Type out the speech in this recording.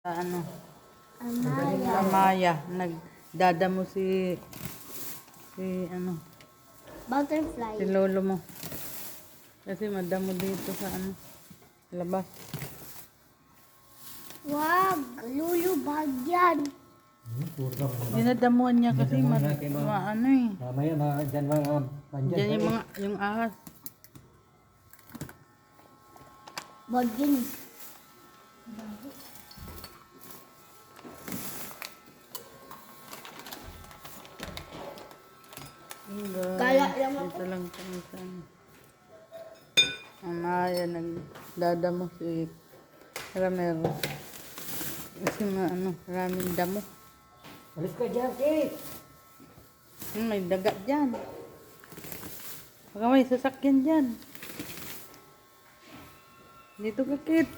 Ano, Amaya. Amaya, nagdadamo si ano, Butterfly. si lolo mo. Kasi madamo dito sa ano, labas. Wag, lulubag yan. Dinadamuhan niya kasi Dinadamuhan natin, ma'am. ano eh. Mamaya, dyan mga andyan Diyan yung kayo. yung ahas. Wag yun. Kala lang ako. Dito lang kami sa ano. Amaya, nagdadamo si Ramero. Kasi ano, maraming damo. Alis ka dyan, Kate! May daga dyan. Baka may sasakyan dyan. Dito ka, Kit.